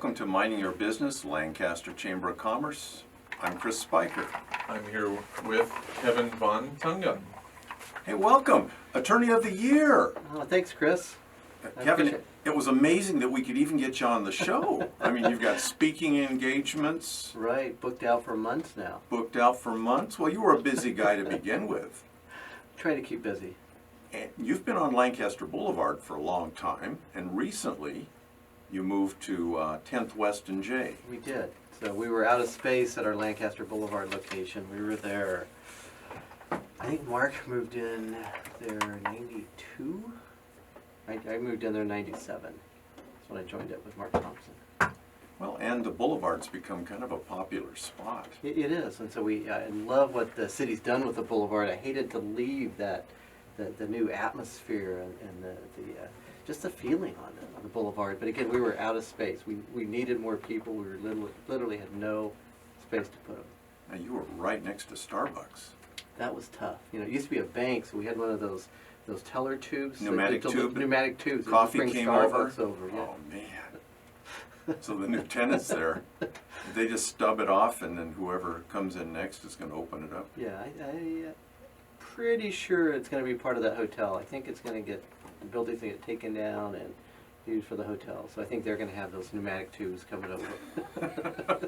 welcome to Minding Your Business, Lancaster Chamber of Commerce. I'm Chris Spiker. I'm here with Kevin von Tungeln. Hey, welcome, Attorney of the Year. Oh, thanks, Chris. Kevin, it was amazing that we could even get you on the show. I mean, you've got speaking engagements. Right, booked out for months now. Booked out for months. Well, you were a busy guy to begin with. Trying to keep busy. And you've been on Lancaster Boulevard for a long time, and recently you moved to 10th West and J. We did. So we were out of space at our Lancaster Boulevard location. We were there, I think Mark moved in there 92? I moved in there 97. That's when I joined up with Mark Thompson. Well, and the Boulevard's become kind of a popular spot. It is, and so I love what the city's done with the Boulevard. I hated to leave that, the new atmosphere and the just the feeling on the Boulevard. But again, we were out of space. We needed more people. We were literally had no space to put them. Now, you were right next to Starbucks. That was tough. You know, it used to be a bank, so we had one of those teller tubes. Pneumatic tube? Pneumatic tubes. Coffee Bring came Starbucks over? yeah. Oh, man. So the new tenants there, they just stub it off, and then whoever comes in next is going to open it up? Yeah, I pretty sure it's going to be part of that hotel. I think it's going to get, the building's going to get taken down and used for the hotel. So I think they're going to have those pneumatic tubes coming over.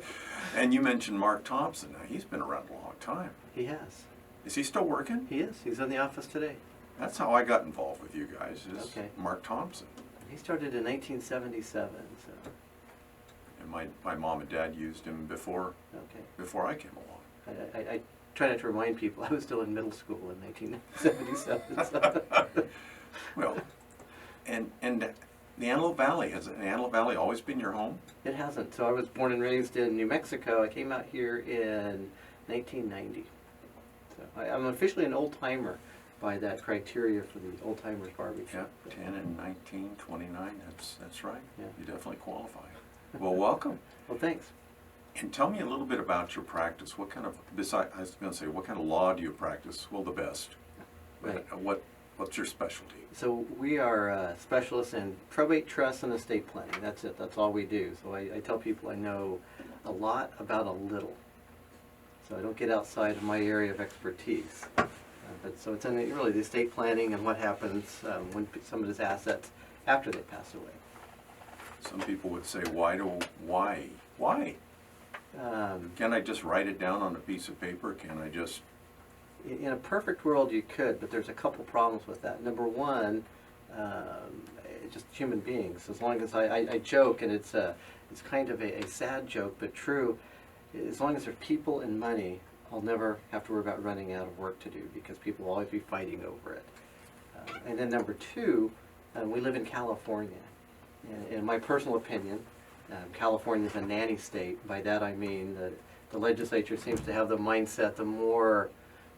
And you mentioned Mark Thompson. Now, he's been around a long time. He has. Is he still working? He is. He's in the office today. That's how I got involved with you guys, is Okay. Mark Thompson. He started in 1977, so. And my mom and dad used him before I came along. I try not to remind people I was still in middle school in 1977. So. Well, and the Antelope Valley, has the Antelope Valley always been your home? It hasn't. So I was born and raised in New Mexico. I came out here in 1990. So I'm officially an old-timer by that criteria for the old-timers barbecue. Yeah, 10 and 19, 29, that's right. Yeah. You definitely qualify. Well, welcome. Well, thanks. And tell me a little bit about your practice. What kind of, I was going to say, what kind of law do you practice? Well, the best. Right. What's your specialty? So we are specialists in probate, trust, and estate planning. That's it. That's all we do. So I tell people I know a lot about a little. So I don't get outside of my area of expertise. But so it's in really the estate planning and what happens when somebody's assets after they pass away. Some people would say, why? Can I just write it down on a piece of paper? Can I just... In a perfect world you could, but there's a couple problems with that. Number one, just human beings. As long as I joke, and it's kind of a sad joke, but true, as long as there's people and money, I'll never have to worry about running out of work to do because people will always be fighting over it. And then number two, we live in California. In my personal opinion, California is a nanny state. By that I mean the legislature seems to have the mindset the more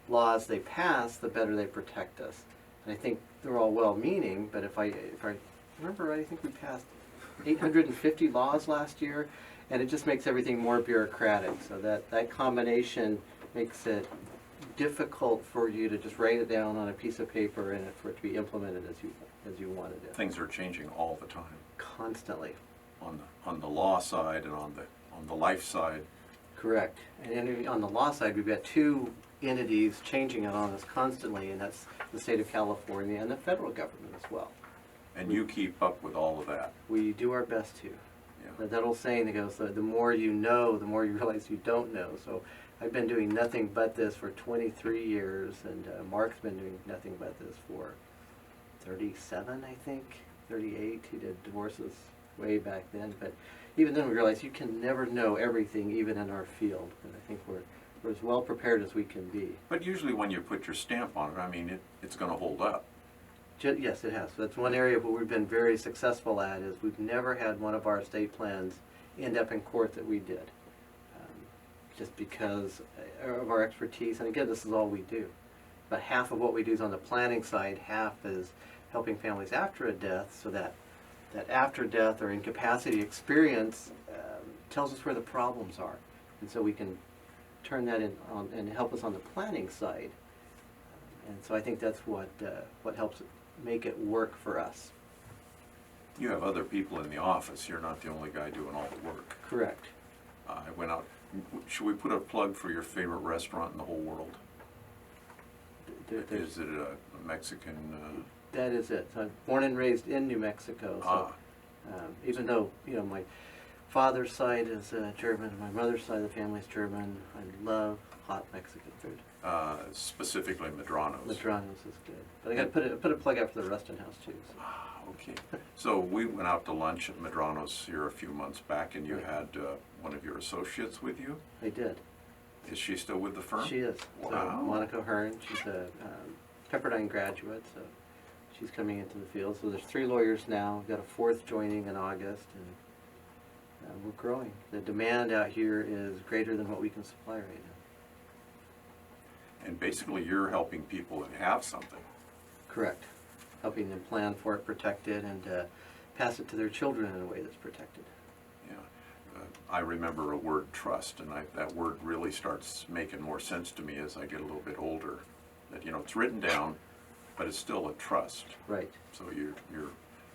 laws they pass, the better they protect us. And I think they're all well-meaning, but if I remember right, I think we passed 850 laws last year, and it just makes everything more bureaucratic. So that combination makes it difficult for you to just write it down on a piece of paper and for it to be implemented as you wanted it. Things are changing all the time. Constantly. On the law side and on the life side. Correct. And on the law side, we've got two entities changing it on us constantly, and that's the state of California and the federal government as well. And you keep up with all of that. We do our best to. Yeah. That old saying that goes, the more you know, the more you realize you don't know. So I've been doing nothing but this for 23 years, and Mark's been doing nothing but this for 37, I think, 38. He did divorces way back then. But even then we realized you can never know everything, even in our field. And I think we're as well prepared as we can be. But usually when you put your stamp on it, I mean, it's going to hold up. Yes, it has. So that's one area where we've been very successful at is we've never had one of our estate plans end up in court that we did. Just because of our expertise. And again, this is all we do. But half of what we do is on the planning side, half is helping families after a death, so that after death or incapacity experience tells us where the problems are. And so we can turn that in and help us on the planning side. And so I think that's what helps make it work for us. You have other people in the office, you're not the only guy doing all the work. Correct. I went out, should we put a plug for your favorite restaurant in the whole world? There's- Is it a Mexican? That is it. So I'm born and raised in New Mexico. So even though, you know, my father's side is German, my mother's side of the family is German, I love hot Mexican food. Specifically Medrano's. Madrano's is good. But I got to put a plug out for the Rustin House too. So. Okay. So we went out to lunch at Medrano's here a few months back, and you Right. had one of your associates with you. I did. Is she still with the firm? She is. Wow. So Monica Hearn, she's a Pepperdine graduate, so she's coming into the field. So there's 3 lawyers now. We've got a 4th joining in August, and we're growing. The demand out here is greater than what we can supply right now. And basically, you're helping people that have something. Correct. Helping them plan for it, protect it, and pass it to their children in a way that's protected. Yeah. I remember a word, trust, and that word really starts making more sense to me as I get a little bit older. That, you know, it's written down, but it's still a trust. Right. So you're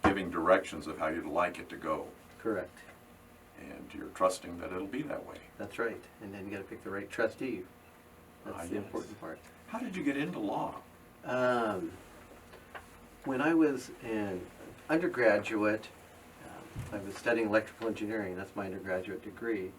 giving directions of how you'd like it to go, Correct. and you're trusting that it'll be that way. That's right. And then you got to pick the right trustee. That's the Yes. important part. How did you get into law? When I was in undergraduate, I was studying electrical engineering. That's my undergraduate degree.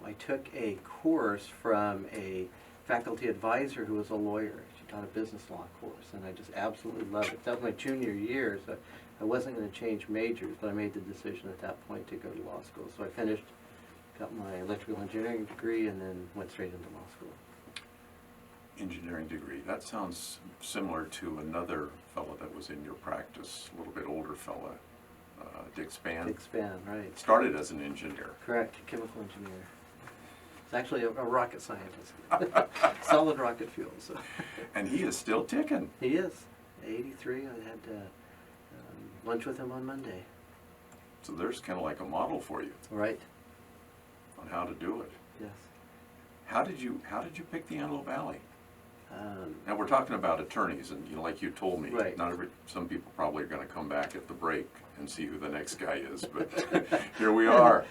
I took a course from a faculty advisor who was a lawyer. She taught a business law course, and I just absolutely loved it. That was my junior year, so I wasn't going to change majors, but I made the decision at that point to go to law school. So I finished, got my electrical engineering degree, and then went straight into law school. Engineering degree. That sounds similar to another fellow that was in your practice, a little bit older fella, Dick Spann. Dick Spann, right. Started as an engineer. Correct, chemical engineer. He's actually a rocket scientist. Solid rocket fuel. So. And he is still ticking. He is. 83. I had lunch with him on Monday. So there's kind of like a model for you Right. on how to do it. Yes. How did you pick the Antelope Valley? Um, Now we're talking about attorneys, and you know, like you told me, Right. some people probably are going to come back at the break and see who the next guy is, but here we are.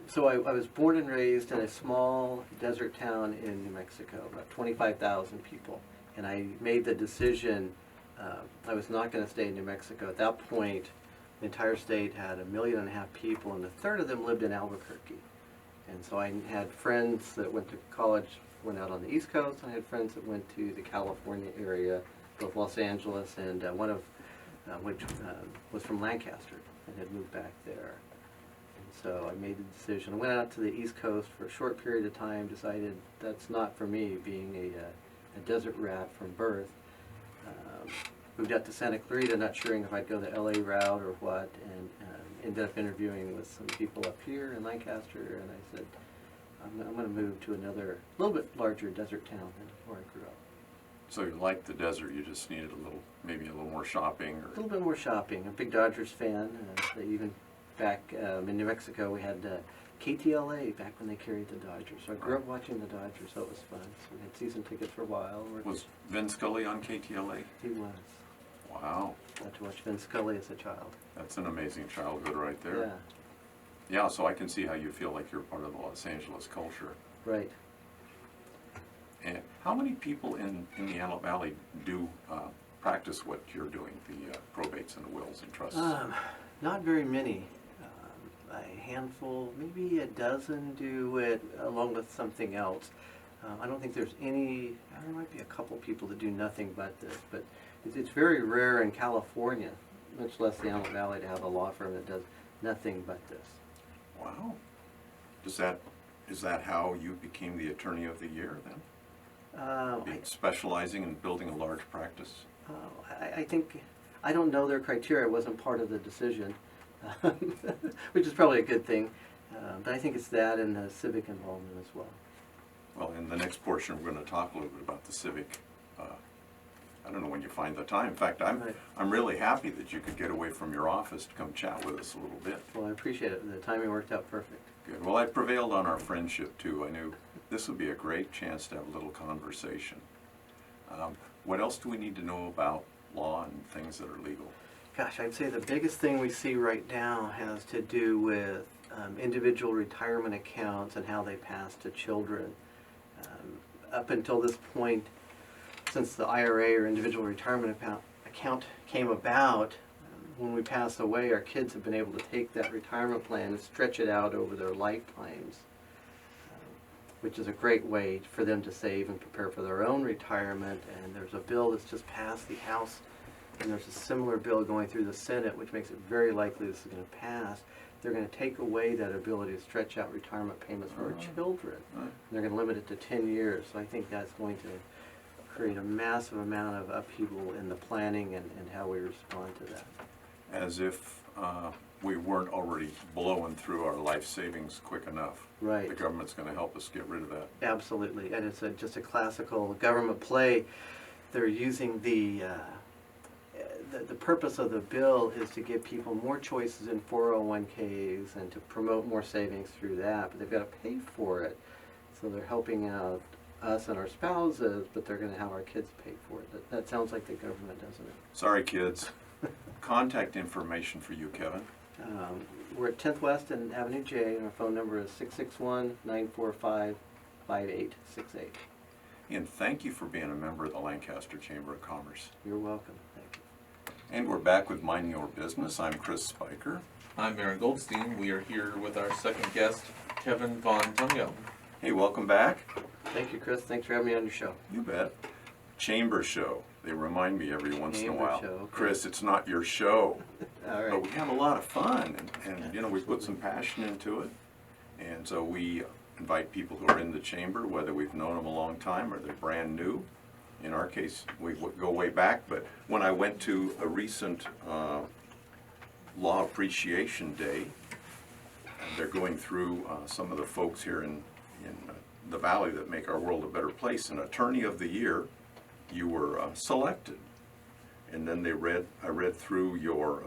So I was born and raised in a small desert town in New Mexico, about 25,000 people. And I made the decision, I was not going to stay in New Mexico. At that point, the entire state had 1.5 million people, and a third of them lived in Albuquerque. And so I had friends that went to college, went out on the East Coast, and I had friends that went to the California area, both Los Angeles and one of which was from Lancaster and had moved back there. And so I made the decision. I went out to the East Coast for a short period of time, decided that's not for me, being a desert rat from birth. Moved out to Santa Clarita, not sure if I'd go the LA route or what, and ended up interviewing with some people up here in Lancaster, and I said, I'm going to move to another, little bit larger desert town than where I grew up. So you liked the desert, you just needed maybe a little more shopping, A or little bit more shopping. I'm a big Dodgers fan. Even back in New Mexico, we had KTLA back when they carried the Dodgers. So I grew up watching the Dodgers, so it was fun. So we had season tickets for a while. was Vin Scully on KTLA? He was. Wow, Got to watch Vin Scully as a child. that's an amazing childhood right there. Yeah, Yeah, so I can see how you feel like you're part of the Los Angeles culture. right. And how many people in the Antelope Valley do practice what you're doing, the probates and the wills and trusts? Not very many. A handful, maybe a dozen do it along with something else. I don't think there's any, there might be a couple people that do nothing but this, but it's very rare in California, much less the Antelope Valley, to have a law firm that does nothing but this. Wow. Is that how you became the attorney of the year then? Specializing in building a large practice? I think, I don't know their criteria, it wasn't part of the decision, which is probably a good thing. But I think it's that and the civic involvement as well. Well, in the next portion, we're going to talk a little bit about the civic. I don't know when you find the time. In fact, Right. I'm really happy that you could get away from your office to come chat with us a little bit. Well, I appreciate it. The timing worked out perfect. Good. Well, I prevailed on our friendship too. I knew this would be a great chance to have a little conversation. What else do we need to know about law and things that are legal? Gosh, I'd say the biggest thing we see right now has to do with individual retirement accounts and how they pass to children. Up until this point, since the IRA or individual retirement account came about, when we pass away, our kids have been able to take that retirement plan and stretch it out over their lifetimes, which is a great way for them to save and prepare for their own retirement. And there's a bill that's just passed the House, and there's a similar bill going through the Senate, which makes it very likely this is going to pass. They're going to take away that ability to stretch out retirement payments for our children. They're going to limit it to 10 years. So I think that's going to create a massive amount of upheaval in the planning and how we respond to that. As if we weren't already blowing through our life savings quick enough. Right. The government's going to help us get rid of that. Absolutely, and it's just a classical government play. They're using the purpose of the bill is to give people more choices in 401ks and to promote more savings through that, but they've got to pay for it. So they're helping out us and our spouses, but they're going to have our kids pay for it. That sounds like the government, doesn't it? Sorry, kids. Contact information for you, Kevin. We're at 10th West and Avenue J, and our phone number is 661-945-5868. And thank you for being a member of the Lancaster Chamber of Commerce. You're welcome. Thank you. And we're back with Mind Your Business. I'm Chris Spiker. I'm Aaron Goldstein. We are here with our second guest, Kevin Von Tungeln. Hey, welcome back. Thank you, Chris. Thanks for having me on your show. You bet. Chamber show. They remind me every once in a Chamber while. show, okay. Chris, it's not your show. All right. But we have a lot of fun, and you know, we put some passion into it. And so we invite people who are in the chamber, whether we've known them a long time or they're brand new. In our case, we go way back, but when I went to a recent Law Appreciation Day, they're going through some of the folks here in the Valley that make our world a better place. And Attorney of the Year, you were selected. And then I read through your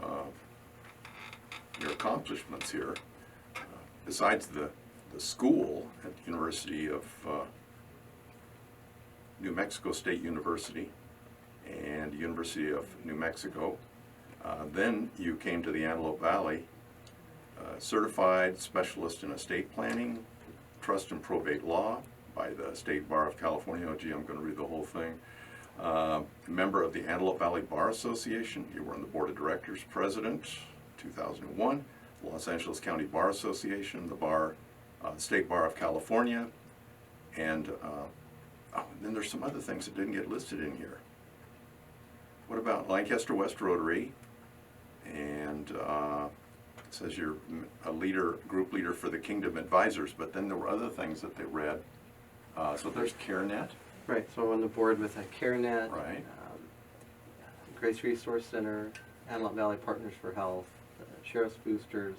accomplishments here. Besides the school at the University of New Mexico State University and University of New Mexico, then you came to the Antelope Valley, certified specialist in estate planning, trust and probate law by the State Bar of California. Oh, gee, I'm going to read the whole thing. Member of the Antelope Valley Bar Association. You were on the board of directors, president, 2001. Los Angeles County Bar Association, the State Bar of California, and then there's some other things that didn't get listed in here. What about Lancaster West Rotary? And it says you're a group leader for the Kingdom Advisors, but then there were other things that they read. So there's CareNet. Right, so I'm on the board with CareNet, Right. Grace Resource Center, Antelope Valley Partners for Health, Sheriff's Boosters.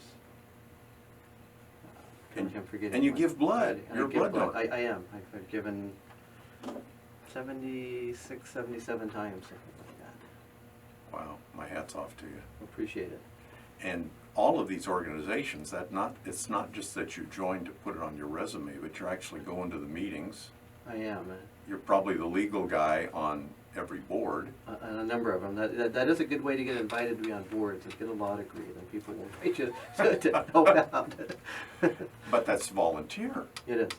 And- I'm forgetting and you one. give blood. I You're a give blood donor. I am. I've given 76, 77 times, something like that. Wow, my hat's off to you. Appreciate it. And all of these organizations, it's not just that you joined to put it on your resume, but you're actually going to the meetings. I am. You're probably the legal guy on every board. And a number of them. That is a good way to get invited to be on boards, is get a law degree, then people will invite you to help out. But that's volunteer. It is.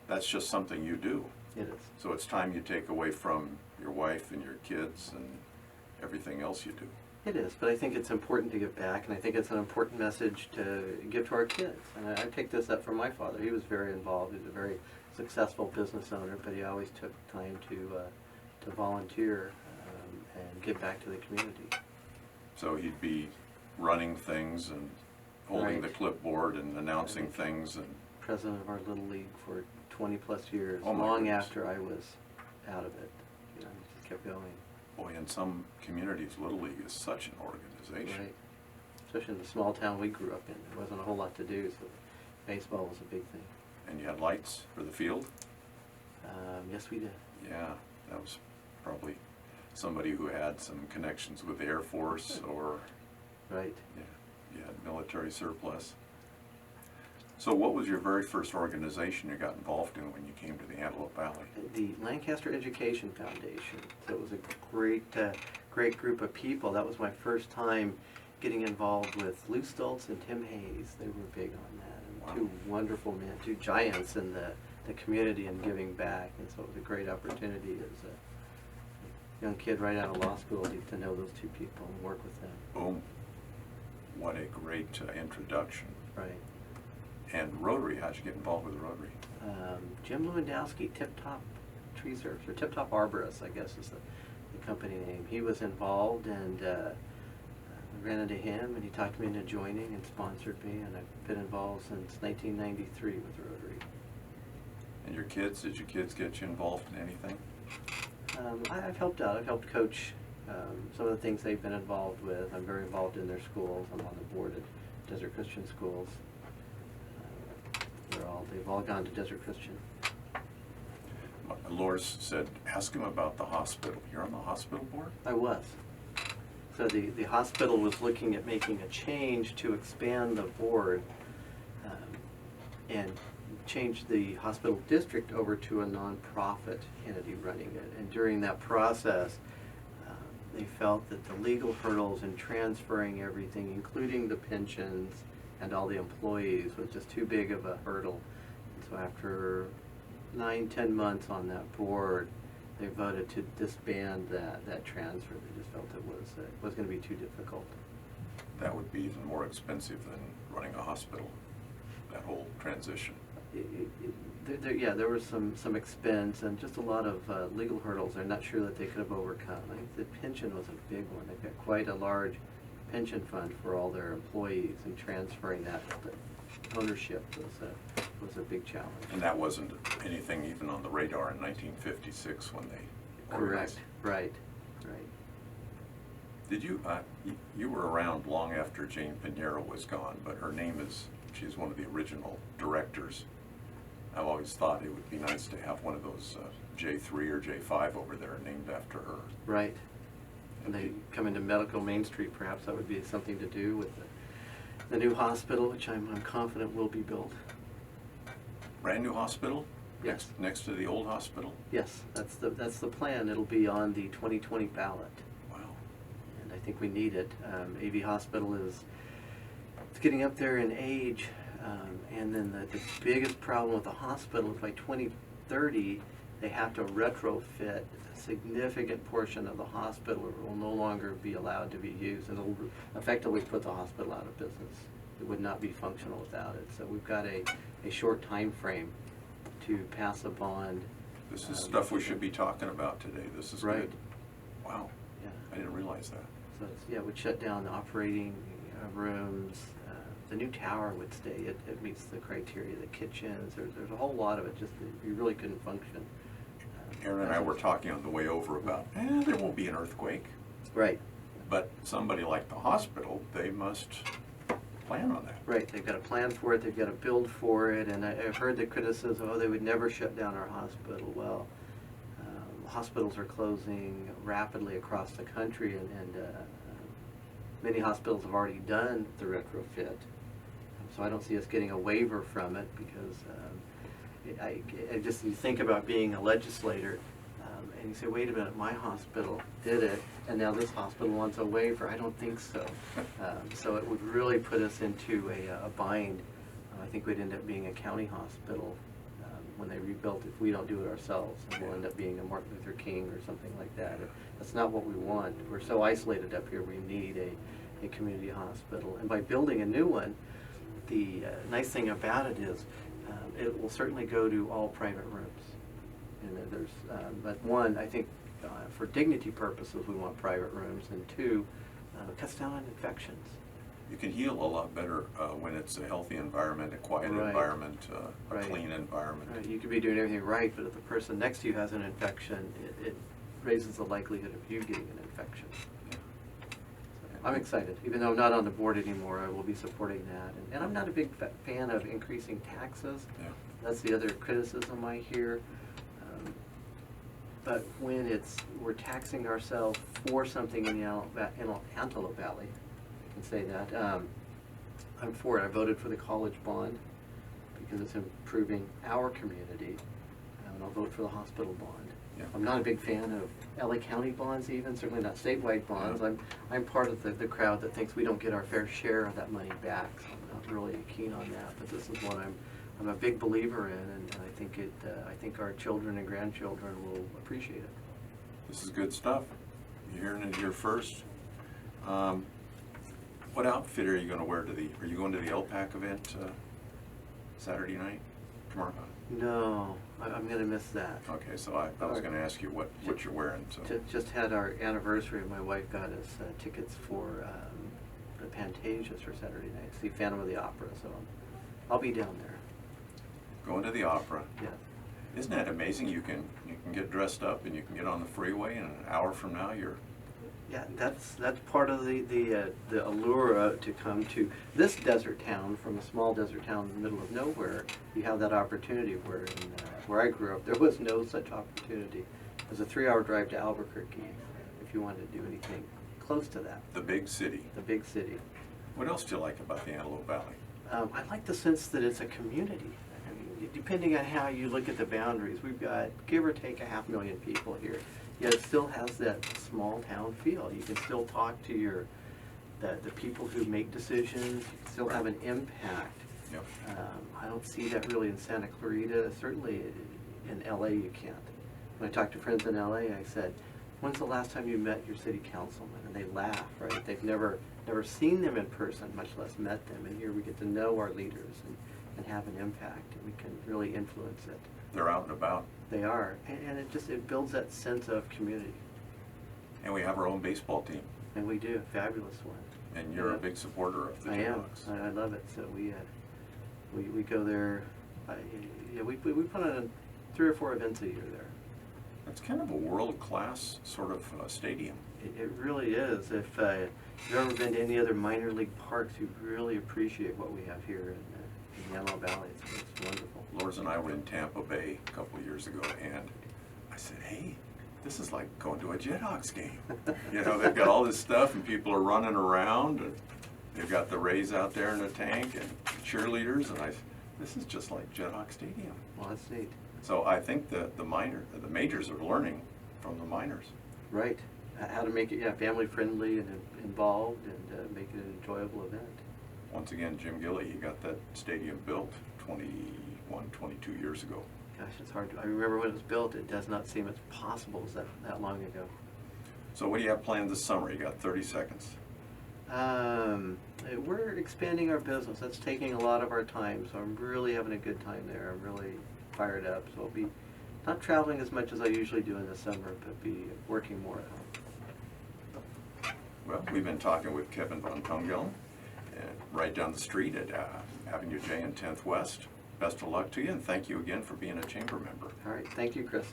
That's just something you do. It is. So it's time you take away from your wife and your kids and everything else you do. It is, but I think it's important to give back, and I think it's an important message to give to our kids. And I take this up from my father. He was very involved. He was a very successful business owner, but he always took time to volunteer and give back to the community. So he'd be running things and holding the Right. clipboard and announcing things and President of our little league for 20 plus years, Oh, my long goodness. after I was out of it. You know, he just kept going. boy, in some communities, Little League is such an organization. Right. Especially in the small town we grew up in, there wasn't a whole lot to do, so baseball was a big thing. And you had lights for the field? Yes, we did. Yeah, that was probably somebody who had some connections with the Air Force or Right. you had military surplus. So what was your very first organization you got involved in when you came to the Antelope Valley? The Lancaster Education Foundation. So it was a great group of people. That was my first time getting involved with Lou Stoltz and Tim Hayes. They were big on that. And two wonderful men, two giants in the community and giving back. And so it was a great opportunity as a young kid right out of law school to know those two people and work with them. Boom. What a great introduction. Right. And Rotary, how'd you get involved with Rotary? Jim Lewandowski, Tip Top Tree Service, or Tip Top Arborist, I guess is the company name. He was involved, and I ran into him, and he talked me into joining and sponsored me, and I've been involved since 1993 with Rotary. And your kids, did your kids get you involved in anything? I've helped out. I've helped coach some of the things they've been involved with. I'm very involved in their schools. I'm on the board at Desert Christian Schools. They've all gone to Desert Christian. Loris said, ask him about the hospital. You're on the hospital board? I was. So the hospital was looking at making a change to expand the board and change the hospital district over to a nonprofit entity running it. And during that process, they felt that the legal hurdles in transferring everything, including the pensions and all the employees, was just too big of a hurdle. And so after 9-10 months on that board, they voted to disband that transfer. They just felt it was going to be too difficult. That would be even more expensive than running a hospital, that whole transition. There was some expense and just a lot of legal hurdles they're not sure that they could have overcome. I think the pension was a big one. They've got quite a large pension fund for all their employees, and transferring that ownership was a big challenge. And that wasn't anything even on the radar in 1956 when they organized. Correct. Right. Did you, you were around long after Jane Pinheiro was gone, but her name is, she's one of the original directors. I've always thought it would be nice to have one of those J3 or J5 over there named after her. Right. And they come into Medical Main Street, perhaps that would be something to do with the new hospital, which I'm confident will be built. Brand new hospital? Yes. Next to the old hospital? Yes, that's the plan. It'll be on the 2020 ballot. Wow. And I think we need it. AV Hospital it's getting up there in age, and then the biggest problem with the hospital is by 2030 they have to retrofit a significant portion of the hospital. It will no longer be allowed to be used, and it'll effectively put the hospital out of business. It would not be functional without it. So we've got a short time frame to pass a bond. This is stuff we should be talking about today. This is right. good. Wow. Yeah. I didn't realize that. So it would shut down the operating rooms. The new tower would stay. It meets the criteria. The kitchens. There's a whole lot of it. Just you really couldn't function. Aaron and I were talking on the way over about, there won't be an earthquake. Right. But somebody like the hospital, they must plan on that. Right. They've got a plan for it. They've got a build for it. And I've heard the criticism, they would never shut down our hospital. Well, hospitals are closing rapidly across the country, and many hospitals have already done the retrofit. So I don't see us getting a waiver from it, because you think about being a legislator, and you say, wait a minute, my hospital did it, and now this hospital wants a waiver. I don't think so. So it would really put us into a bind. I think we'd end up being a county hospital when they rebuilt, if we don't do it ourselves. And we'll end up being a Martin Luther King or something like that. That's not what we want. We're so isolated up here. We need a community hospital. And by building a new one, the nice thing about it is it will certainly go to all private rooms. And but one, I think for dignity purposes, we want private rooms, and two, it cuts down on infections. You can heal a lot better when it's a healthy environment, a quiet Right. environment, a Right. clean environment. Right. You could be doing everything right, but if the person next to you has an infection, it raises the likelihood of you getting an infection. I'm excited. Even though I'm not on the board anymore, I will be supporting that. And I'm not a big fan of increasing taxes. Yeah. That's the other criticism I hear. But when we're taxing ourselves for something in the Antelope Valley, I can say that, I'm for it. I voted for the college bond because it's improving our community, and I'll vote for the hospital bond. Yeah. I'm not a big fan of LA County bonds even, certainly not statewide bonds. Yeah. I'm part of the crowd that thinks we don't get our fair share of that money back, so I'm not really keen on that. But this is what I'm a big believer in, and I think our children and grandchildren will appreciate it. This is good stuff. You're hearing it here first. What outfit are you going to wear are you going to the LPAC event Saturday night, tomorrow? No, I'm gonna miss that. Okay, so I was going to ask you what you're wearing. So Just had our anniversary. My wife got us tickets for the Pantasias for Saturday night. See Phantom of the Opera. So I'll be down there. going to the opera. Yeah. Isn't that amazing? You can get dressed up and you can get on the freeway, and an hour from now you're. Yeah, that's part of the allure to come to this desert town, from a small desert town in the middle of nowhere. You have that opportunity where I grew up, there was no such opportunity. It was a 3-hour drive to Albuquerque if you wanted to do anything close to that. The big city. The big city. What else do you like about the Antelope Valley? I like the sense that it's a community. I mean, depending on how you look at the boundaries, we've got, give or take, 500,000 people here. Yet it still has that small town feel. You can still talk to the people who make decisions. You can still have an impact. Yep. I don't see that really in Santa Clarita. Certainly in LA you can't. When I talk to friends in LA, I said, when's the last time you met your city councilman? And they laugh, right? They've never seen them in person, much less met them. And here we get to know our leaders and have an impact, and we can really influence it. They're out and about. They are, and it builds that sense of community. And we have our own baseball team. And we do, a fabulous one. And you're Yeah. a big supporter of the I am. Jayhawks. I love it. So we go there. We put on 3 or 4 events a year there. It's kind of a world-class sort of stadium. It really is. If you've ever been to any other minor league parks, you really appreciate what we have here in the Antelope Valley. It's wonderful. Lourdes and I were in Tampa Bay a couple of years ago, and I said, hey, this is like going to a Jayhawks game. You know, they've got all this stuff, and people are running around, and they've got the Rays out there in the tank, and cheerleaders, and this is just like Jayhawk Stadium. Well, that's neat. So I think the majors are learning from the minors. Right. How to make it, family friendly and involved, and make it an enjoyable event. Once again, Jim Gilley, he got that stadium built 21, 22 years ago. Gosh, it's hard to, I remember when it was built. It does not seem as possible as that long ago. So what do you have planned this summer? You got 30 seconds. We're expanding our business. That's taking a lot of our time, so I'm really having a good time there. I'm really fired up. So I'll be not traveling as much as I usually do in the summer, but be working more at home. Well, we've been talking with Kevin von Tungeln, right down the street at Avenue J and 10th West. Best of luck to you, and thank you again for being a chamber member. All right. Thank you, Chris.